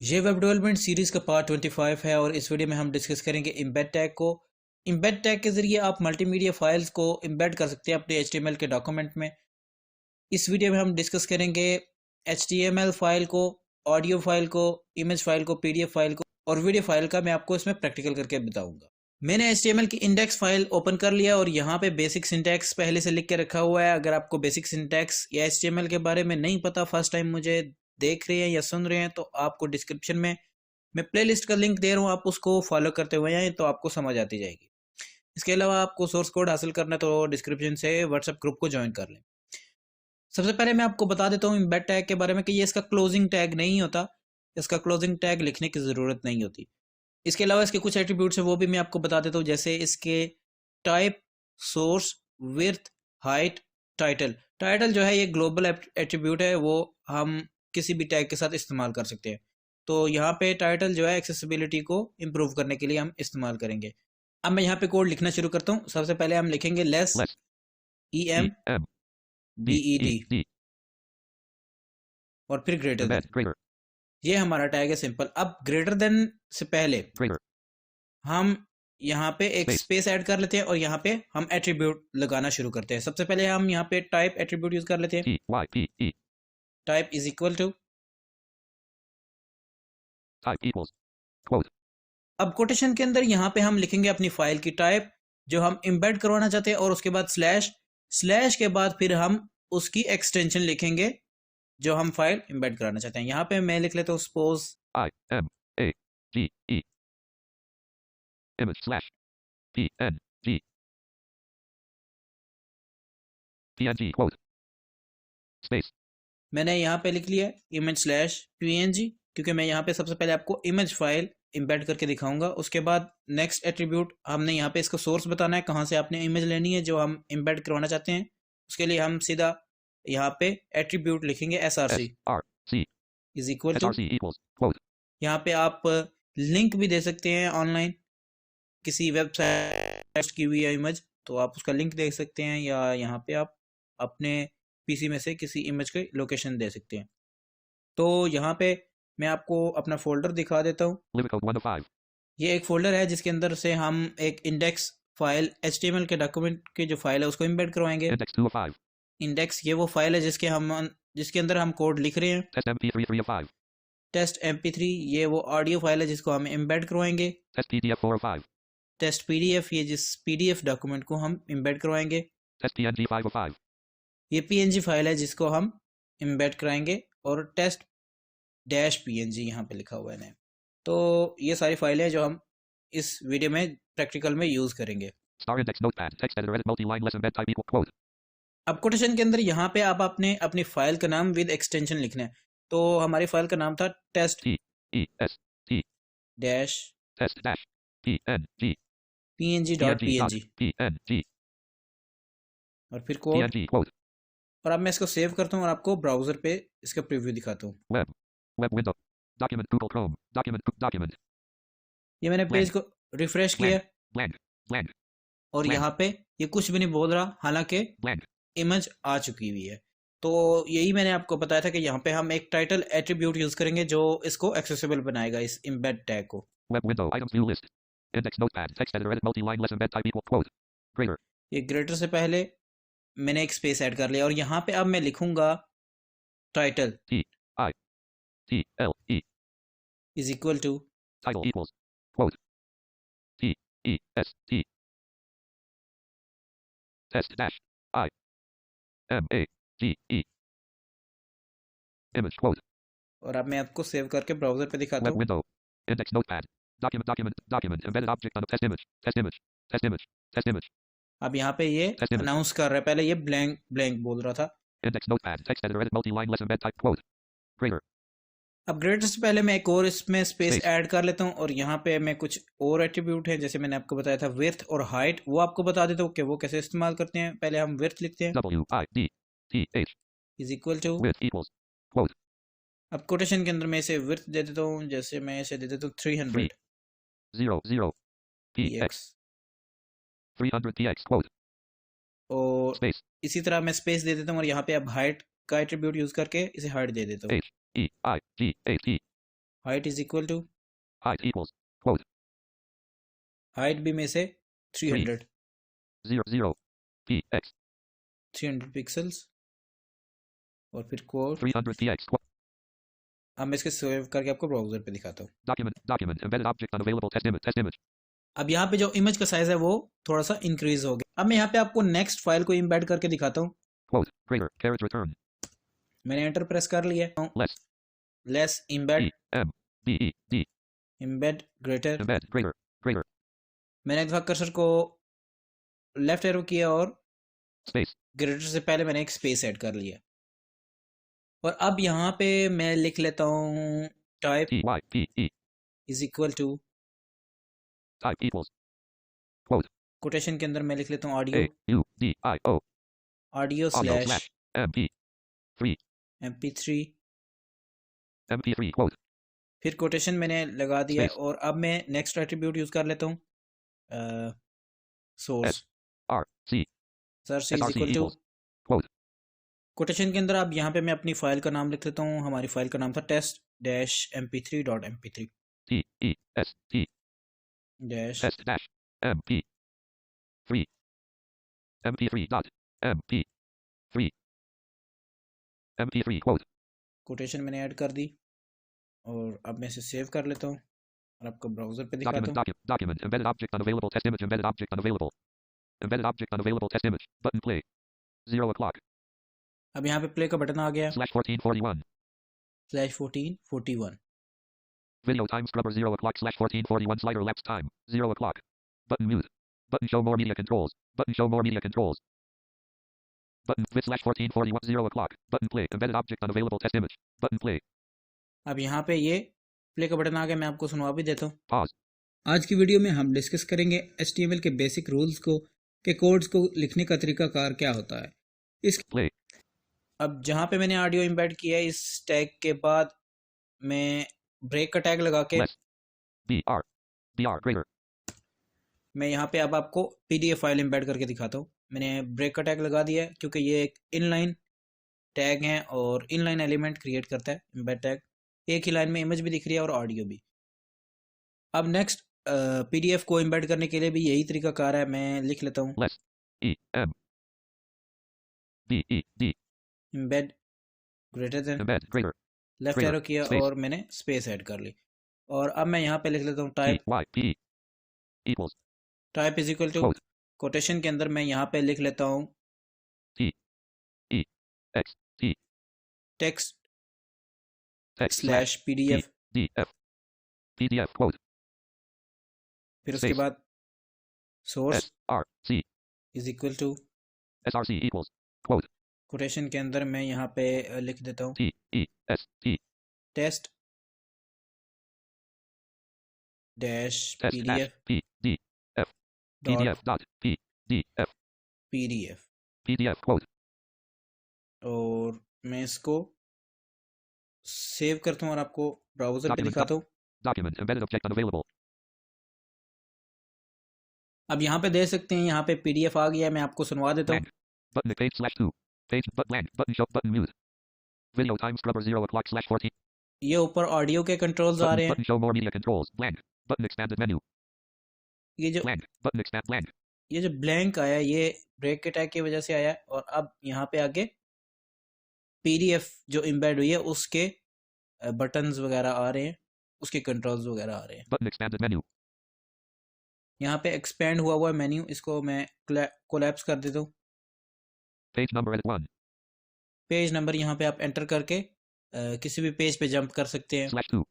ये web development series का part 25 है और इस वीडियो में हम डिस्कस करेंगे एम्बेड टैग को। एम्बेड टैग के जरिए आप मल्टीमीडिया फाइल्स को एम्बेड कर सकते हैं अपने HTML के डॉक्यूमेंट में। इस वीडियो में हम डिस्कस करेंगे HTML फाइल को, ऑडियो फाइल को, इमेज फाइल को, PDF फाइल को और वीडियो फाइल का मैं आपको इसमें प्रैक्टिकल करके बताऊंगा। मैंने HTML की इंडेक्स फाइल ओपन कर लिया और यहाँ पे बेसिक सिंटैक्स पहले से लिख के रखा हुआ है। अगर आपको बेसिक सिंटैक्स या HTML के बारे में नहीं पता, फर्स्ट टाइम मुझे देख रहे हैं या सुन रहे हैं, तो आपको डिस्क्रिप्शन में मैं प्लेलिस्ट का लिंक दे रहा हूँ, आप उसको फॉलो करते हुए आए तो आपको समझ आती जाएगी। इसके अलावा आपको सोर्स कोड हासिल करना है तो डिस्क्रिप्शन से व्हाट्सएप ग्रुप को ज्वाइन कर लें। सबसे पहले मैं आपको बता देता हूँ एम्बेड टैग के बारे में कि ये इसका क्लोजिंग टैग नहीं होता, इसका क्लोजिंग टैग लिखने की ज़रूरत नहीं होती। इसके अलावा इसके कुछ एट्रीब्यूट्स है वो भी मैं आपको बता देता हूँ, जैसे इसके type, source, width, height, title. Title जो है ये ग्लोबल एट्रीब्यूट है, वो हम किसी भी टैग के साथ इस्तेमाल कर सकते हैं। तो यहाँ पे टाइटल जो है एक्सेसिबिलिटी को इम्प्रूव करने के लिए हम इस्तेमाल करेंगे। अब मैं यहाँ पे कोड लिखना शुरू करता हूँ। सबसे पहले हम लिखेंगे less, less EM D E BED D और फिर ग्रेटर देन। embed greater ये हमारा टैग है सिंपल। अब ग्रेटर देन से पहले greater हम यहाँ पे एक space स्पेस ऐड कर लेते हैं और यहाँ पे हम एट्रीब्यूट लगाना शुरू करते हैं। सबसे पहले हम यहाँ पे टाइप एट्रीब्यूट यूज कर लेते हैं। T Y P E type is equal to, type equals quote अब कोटेशन के अंदर यहाँ पे हम लिखेंगे अपनी फाइल की टाइप जो हम एम्बेड करवाना चाहते हैं, और उसके बाद स्लैश, स्लैश के बाद फिर हम उसकी एक्सटेंशन लिखेंगे जो हम फाइल एम्बेड कराना चाहते हैं। यहाँ पे मैं लिख लेता हूँ suppose I M A G E image slash P N G PNG quote space मैंने यहाँ पे लिख लिया इमेज स्लैश PNG, क्योंकि मैं यहाँ पे सबसे पहले आपको इमेज फाइल एम्बेड करके दिखाऊंगा। उसके बाद नेक्स्ट एट्रीब्यूट हमने यहाँ पे इसको सोर्स बताना है, कहाँ से आपने इमेज लेनी है जो हम एम्बेड करवाना चाहते हैं। उसके लिए हम सीधा यहाँ पे एट्रीब्यूट लिखेंगे SRC S R C is equal to, SRC equals quote यहाँ पे आप लिंक भी दे सकते हैं ऑनलाइन, किसी वेबसाइट की हुई है इमेज तो आप उसका लिंक दे सकते हैं, या यहाँ पे आप अपने PC में से किसी इमेज के लोकेशन दे सकते हैं। तो यहाँ पे मैं आपको अपना फोल्डर दिखा देता हूँ। Libcode 1 of 5 ये एक फोल्डर है जिसके अंदर से हम एक इंडेक्स फाइल HTML के डॉक्यूमेंट की जो फाइल है उसको इम्बेड करवाएंगे। index 2 of 5 इंडेक्स ये वो फाइल है जिसके अंदर हम कोड लिख रहे हैं। test MP3 3 of 5 test MP3 ये वो ऑडियो फाइल है जिसको हम इम्बेड करवाएंगे। test PDF 4 of 5 test PDF ये जिस PDF डॉक्यूमेंट को हम इम्बेड करवाएंगे। test PNG 5 of 5 ये PNG फाइल है जिसको हम इम्बेड कराएंगे, और टेस्ट डैश PNG यहाँ पे लिखा हुआ है। तो ये सारी फाइलें जो हम इस वीडियो में प्रैक्टिकल में यूज करेंगे। star index notepad text editor edit multi-line less embed type equal quote अब कोटेशन के अंदर यहाँ पे आप आपने अपनी फाइल का नाम विद एक्सटेंशन लिखना है। तो हमारी फाइल का नाम था test T E S T dash test dash PNG PNG dot PNG dot PNG PNG और फिर कोड। PNG quote और अब मैं इसको सेव करता हूँ और आपको ब्राउजर पे इसका प्रीव्यू दिखाता हूँ। web window document Google Chrome document ये मैंने पेज blank को रिफ्रेश blank किया blank blank और blank यहाँ पे ये कुछ भी नहीं बोल रहा, हालांकि blank इमेज आ चुकी हुई है। तो यही मैंने आपको बताया था कि यहाँ पे हम एक टाइटल एट्रीब्यूट यूज करेंगे जो इसको एक्सेसिबल बनाएगा, इस एम्बेड टैग को। web window items view list index notepad text editor edit multi-line less embed type equal quote greater ये ग्रेटर से पहले मैंने एक स्पेस ऐड कर लिया और यहाँ पे अब मैं लिखूंगा title T I T L E is equal to, title equals quote T E S T test dash I M A G E image quote और अब मैं आपको सेव करके ब्राउजर पे दिखाता web हूँ। window index notepad document embedded object on a test image test image test image test image अब यहाँ पे ये test image अनाउंस कर रहा है, पहले ये ब्लैंक ब्लैंक बोल रहा था। index notepad text editor edit multi-line less embed type quote greater अब ग्रेटर से पहले मैं एक और इसमें स्पेस space ऐड कर लेता हूँ और यहाँ पे मैं कुछ और एट्रीब्यूट हैं, जैसे मैंने आपको बताया था विड्थ और हाइट, वो आपको बता देता हूँ कि वो कैसे इस्तेमाल करते हैं। पहले हम विड्थ लिखते हैं W I D T H is equal to, width equals quote अब कोटेशन के अंदर मैं इसे विड्थ दे देता हूँ, जैसे मैं इसे दे देता हूँ 300 0 0 px px 300 px quote और space इसी तरह मैं स्पेस दे देता हूँ और यहाँ पे अब हाइट का एट्रीब्यूट यूज करके इसे हाइट दे देता हूँ। H E I G A T height is equal to, Height equals. Quote. Height भी में से 300 0 px. 300 पिक्सल्स और फिर कोड। 300 px. Quote. अब मैं इसके सेव करके आपको ब्राउजर पे दिखाता हूँ। Document. Embedded object unavailable. Test image. अब यहाँ पे जो इमेज का साइज है वो थोड़ा सा इंक्रीज हो गया। अब मैं यहाँ पे आपको नेक्स्ट फाइल को इम्बेड करके दिखाता हूँ। Quote. Greater. Carriage return. मैंने एंटर प्रेस कर लिया। Less. Less embed, D. Embed greater. Embed. Greater. मैंने एक दफा कर्सर को लेफ्ट एरो किया और Space. ग्रेटर से पहले मैंने एक स्पेस ऐड कर लिया। और अब यहाँ पे मैं लिख लेता हूँ type Type. Is equal to, Type equals. Quote. Quotation के अंदर मैं लिख लेता हूँ audio, AUDIO. Audio Audio slash slash MP3. MP3। MP3. Quote. फिर कोटेशन मैंने लगा दिया Space. और अब मैं नेक्स्ट एट्रीब्यूट यूज कर लेता हूँ source SRC. Search is SRC equal to. equals. Quote. Quotation के अंदर अब यहाँ पे मैं अपनी फाइल का नाम लिख लेता हूँ। हमारी फाइल का नाम था test-mp3.mp3 TEST. Dash Test dash MP3. MP3 dot MP3. MP3 quote. Quotation मैंने ऐड कर दी और अब मैं इसे सेव कर लेता हूँ और आपको ब्राउजर पे दिखाता हूँ। Document. Embedded object unavailable. Test image. Embedded object unavailable. Embedded object unavailable. Test image. Button play. 0 o'clock. अब यहाँ पे प्ले का बटन आ गया। /1441. /1441 Video time scrubber 0 o'clock /1441 slider lapse time 0 o'clock. Button mute. Button show more media controls. Button show more media controls. Button with /1441 0 o'clock. Button play. Embedded object unavailable. Test image. Button play. अब यहाँ पे ये play का button आ गया। मैं आपको सुनवा भी देता हूँ। Pause. आज की वीडियो में हम डिस्कस करेंगे HTML के बेसिक रूल्स को, के कोड्स को लिखने का तरीका कार क्या होता है। इस Play. अब जहाँ पे मैंने ऑडियो एम्बेड किया है, इस टैग के बाद मैं ब्रेक का टैग लगा के Less. BR greater. मैं यहाँ पे अब आपको PDF फाइल एम्बेड करके दिखाता हूँ। मैंने ब्रेक का टैग लगा दिया है क्योंकि ये एक इनलाइन टैग है और इनलाइन एलिमेंट क्रिएट करता है एम्बेड टैग। एक ही लाइन में इमेज भी दिख रही है और ऑडियो भी। अब नेक्स्ट PDF को एम्बेड करने के लिए भी यही तरीका कार है। मैं लिख लेता हूँ Less. EMBED. Embed greater than, Embed greater. Left arrow किया space. और मैंने स्पेस ऐड कर ली। और अब मैं यहाँ पे लिख लेता हूँ type TYP equals. Type is equal to, Quote. Quotation के अंदर मैं यहाँ पे लिख लेता हूँ TEXT. Text Text slash PDF। PDF quote. फिर उसके Space. बाद source SRC. Is equal to, SRC equals. Quote. Quotation के अंदर मैं यहाँ पे लिख देता हूँ TEST. Test dash Test dash PDF PDF. Dot PDF dot PDF. PDF। PDF quote. और मैं इसको सेव करता हूँ और आपको ब्राउजर पे Document. दिखाता हूँ। Document. Embedded object unavailable. अब यहाँ पे देख सकते हैं, यहाँ पे PDF आ गया है। मैं आपको सुनवा देता हूँ। Blank. Button page /2. Page but blank. Button show button mute. Video time scrubber 0 o'clock /14. ये ऊपर ऑडियो के कंट्रोल्स आ रहे हैं। Button show more media controls. Blank. Button expanded menu. ये जो Blank. Button expand blank. ये जो ब्लैंक आया है, ये ब्रेक के टैग की वजह से आया है। और अब यहाँ पे आगे PDF जो एम्बेड हुई है उसके बटन्स वगैरह आ रहे हैं, उसके कंट्रोल्स वगैरह आ रहे हैं। Button expanded menu. यहाँ पे एक्सपेंड हुआ हुआ है मेन्यू, इसको मैं कोलैप्स कर देता हूँ। Page number edit 1. Page number यहाँ पे आप एंटर करके किसी भी पेज पे जंप कर सकते हैं। /2.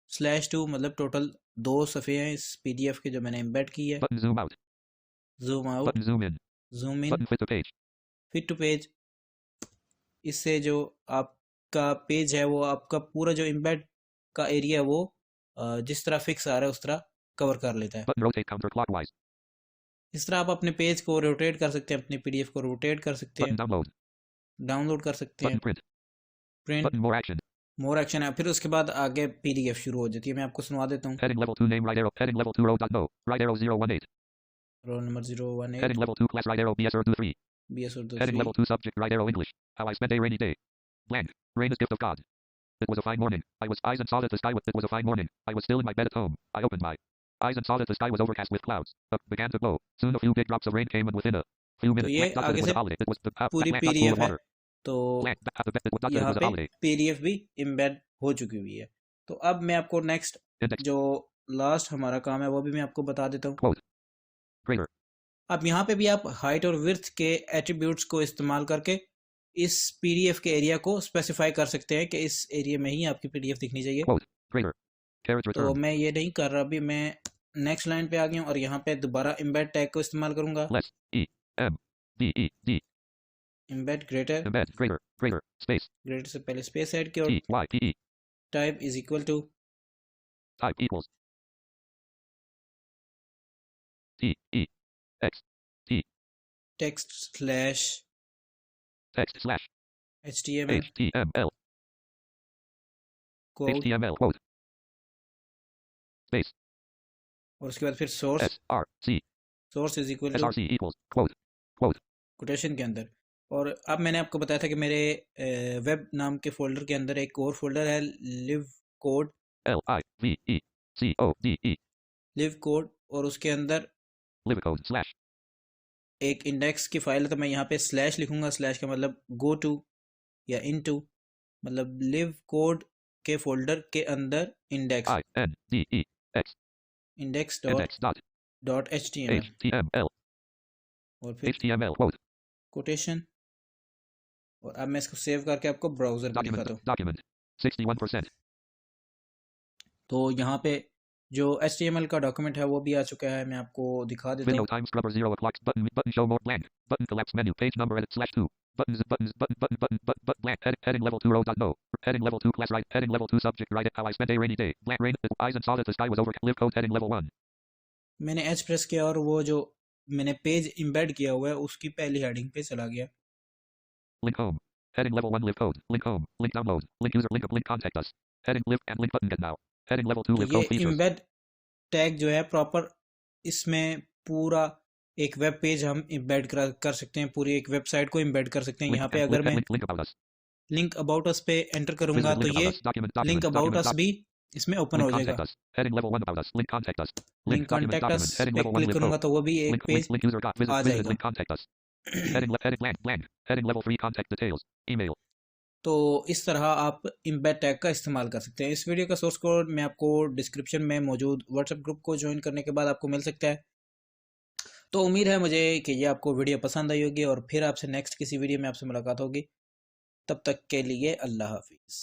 /2 मतलब टोटल 2 सफ़े हैं इस PDF के जो मैंने एम्बेड की है। Button zoom out. Zoom out, Button zoom in. Zoom in, Button fit to page. Fit to page. इससे जो आपका पेज है वो आपका पूरा जो एम्बेड का एरिया है वो जिस तरह फिक्स आ रहा है उस तरह कवर कर लेता है। Button rotate counterclockwise. इस तरह आप अपने पेज को रोटेट कर सकते हैं, अपने PDF को रोटेट कर सकते हैं, Button download. डाउनलोड कर सकते हैं, Button print. Print, Button more action. More action है। फिर उसके बाद आगे PDF शुरू हो जाती है। मैं आपको सुनवा देता हूँ। Heading level 2 name right arrow. Heading level 2 row dot no. Right arrow 018. Roll number 018 Heading level 2 class right arrow BS Urdu 3. BS Urdu Heading 3। level 2 subject right arrow English. How I spent a rainy day. Blank. Rain is gift of God. It was a fine morning. I was eyes and saw that the sky was. It was a fine morning. I was still in my bed at home. I opened my eyes and saw that the sky was overcast with clouds. Began to blow. Soon a few big drops of rain came, and within a few तो minutes, ये blank, आगे it was से a holiday. It was the पूरी blank, full PDF of है, water. तो Blank, it was यहाँ a पे holiday. PDF भी एम्बेड हो चुकी हुई है। तो अब मैं आपको नेक्स्ट Index. जो लास्ट हमारा काम है वो भी मैं आपको बता देता हूँ। Quote. Greater. अब यहाँ पे भी आप हाइट और विड्थ के एट्रीब्यूट्स को इस्तेमाल करके इस पीडीएफ के एरिया को स्पेसिफाई कर सकते हैं कि इस एरिया में ही आपकी पीडीएफ दिखनी चाहिए। Quote. Greater. Carriage तो return. मैं ये नहीं कर रहा, अभी मैं नेक्स्ट लाइन पे आ गया हूँ और यहाँ पे दोबारा एम्बेड टैग को इस्तेमाल करूंगा। Less. E. M. D. E. D. Embed greater, Embed. Greater. Greater. Space. Greater से पहले स्पेस ऐड किया और T. Y. P. E. Type is equal to Type equals. T. E. X. T. Text slash Text slash. HTML HTML. Code HTML. Quote. Space. और उसके बाद फिर source, S. R. C. Source is equal to SRC equals. Quote. Quote. Quotation के अंदर। और अब मैंने आपको बताया था कि मेरे वेब नाम के फोल्डर के अंदर एक और फोल्डर है live code, L. I. V. E. C. O. D. E. Live code, और उसके अंदर Livicode slash. एक इंडेक्स की फाइल है, तो मैं यहाँ पे स्लैश लिखूंगा। स्लैश का मतलब गो टू या इन टू, मतलब लिव कोड के फोल्डर के अंदर index, I. N. D. E. X. Index Index dot. Dot HTML HTML. और फिर HTML. Quote. कोटेशन। और अब मैं इसको सेव करके आपको ब्राउजर पे Document. दिखाता हूँ। Document. 61%. तो यहाँ पे जो HTML का डॉक्यूमेंट है वो भी आ चुका है, मैं आपको दिखा देता Video हूँ। time scrubber 0 o'clock. Button show more blank. Button collapse menu. Page number edit slash 2. Buttons blank. Heading level 2 row dot no. Heading level 2 class right. Heading level 2 subject right. How I spent a rainy day. Blank rain. Eyes and saw that the sky was over. Live code heading level 1. मैंने H press किया और वो जो मैंने page embed किया हुआ है उसकी पहली हेडिंग पे चला गया। Link home. Heading level 1 live code. Link home. Link download. Link user. Link up. Link contact us. Heading live and link button get now. Heading level 2 तो live ये code features. इम्बेड टैग जो है proper, इसमें पूरा एक web page हम embed कर सकते हैं, पूरी एक वेबसाइट को इम्बेड कर सकते हैं। Link यहाँ पे and अगर मैं link about us. Link about us पे एंटर करूंगा Visit तो link ये about us. Document. Link Document. About Document. अस भी इसमें ओपन हो Link जाएगा। contact us. Heading level 1 about us. Link contact us. Link Link document. Contact Document. Us Heading पे level 1 click live करूंगा code. तो वो भी एक Link page link user dot visit आ visit जाएगा। link contact us. Heading blank blank. Heading level 3 contact details. Email. तो इस तरह आप इम्बेड टैग का इस्तेमाल कर सकते हैं। इस वीडियो का सोर्स कोड मैं आपको डिस्क्रिप्शन में मौजूद व्हाट्सएप ग्रुप को ज्वाइन करने के बाद आपको मिल सकता है। तो उम्मीद है मुझे कि ये आपको वीडियो पसंद आई होगी और फिर आपसे नेक्स्ट किसी वीडियो में आपसे मुलाकात होगी। तब तक के लिए अल्लाह हाफिज़।